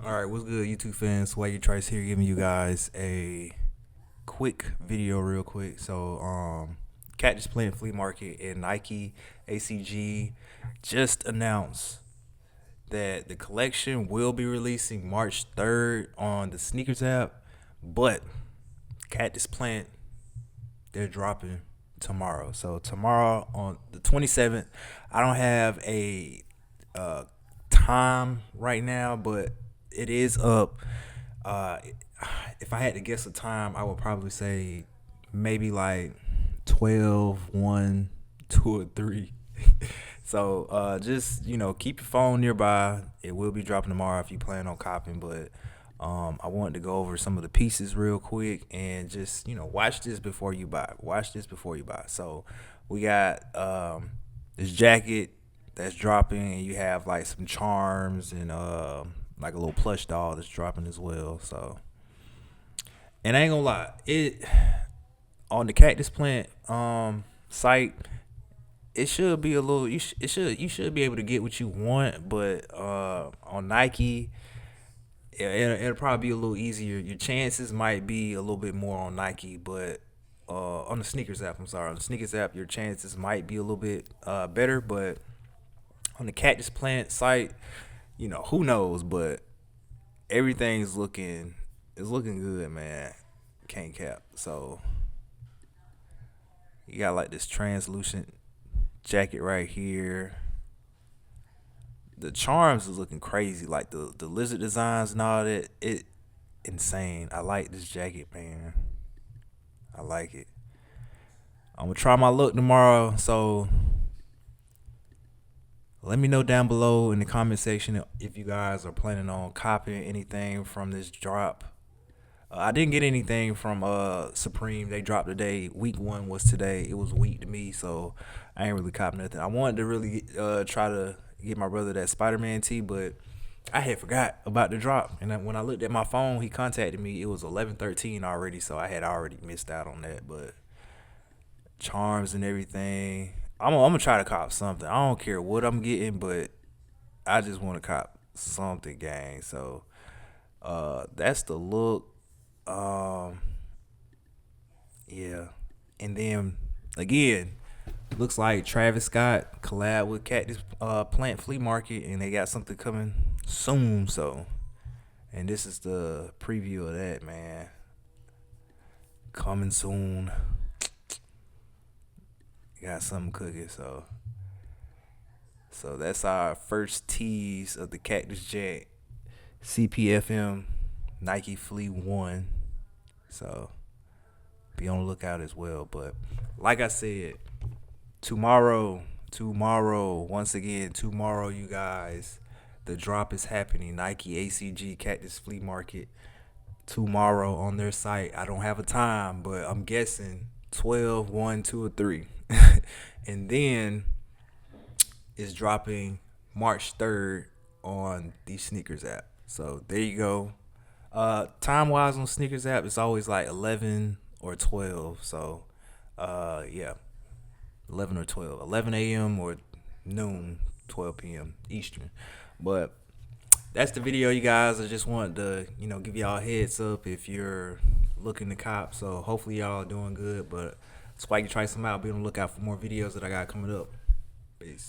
All right, what's good, YouTube fans? Swaggy Trice here, giving you guys a quick video, real quick. Cactus Plant Flea Market and Nike ACG just announced that the collection will be releasing March 3rd on the sneakers app, but Cactus Plant, they're dropping tomorrow. So tomorrow on the 27th, I don't have a time right now, but it is up. If I had to guess a time, I would probably say maybe like 12, 1, 2, or 3. So just keep your phone nearby. It will be dropping tomorrow if you plan on copying, but I wanted to go over some of the pieces real quick and just watch this before you buy. So we got this jacket that's dropping, and you have like some charms and like a little plush doll that's dropping as well. So, and I ain't gonna lie, it on the Cactus Plant site, it should be a little. You should be able to get what you want, but on Nike, it'll probably be a little easier. Your chances might be a little bit more on Nike, but on the sneakers app, on the sneakers app, your chances might be a little bit better, but on the Cactus Plant site, who knows? But everything's looking good, man. Can't cap. So you got like this translucent jacket right here. The charms is looking crazy, like the lizard designs and all that. It insane. I like this jacket, man. I like it. I'm gonna try my luck tomorrow, so let me know down below in the comment section if you guys are planning on copying anything from this drop. I didn't get anything from Supreme. They dropped today. Week 1 was today. It was weak to me, so I ain't really copying nothing. I wanted to really try to get my brother that Spider-Man tee, but I had forgot about the drop. And when I looked at my phone, he contacted me. It was 11:13 already, so I had already missed out on that. But charms and everything, I'm gonna try to cop something. I don't care what I'm getting, but I just want to cop something, gang. So that's the look. Yeah. And then again, looks like Travis Scott collab with Cactus Plant Flea Market, and they got something coming soon. So, and this is the preview of that, man. Coming soon. Got something cooking. So that's our first tease of the Cactus Jack CPFM Nike Flea 1. So be on the lookout as well. But like I said, tomorrow, once again, tomorrow, you guys, the drop is happening. Nike ACG Cactus Flea Market tomorrow on their site. I don't have a time, but I'm guessing 12, 1, 2, or 3. And then it's dropping March 3rd on the sneakers app. So there you go. Time wise on sneakers app, it's always like 11 or 12. So yeah, 11 or 12, 11 a.m. or noon, 12 p.m. Eastern. But that's the video, you guys. I just wanted to give y'all a heads up if you're looking to cop. So hopefully y'all are doing good. But Swaggy, try some out. Be on the lookout for more videos that I got coming up. Peace.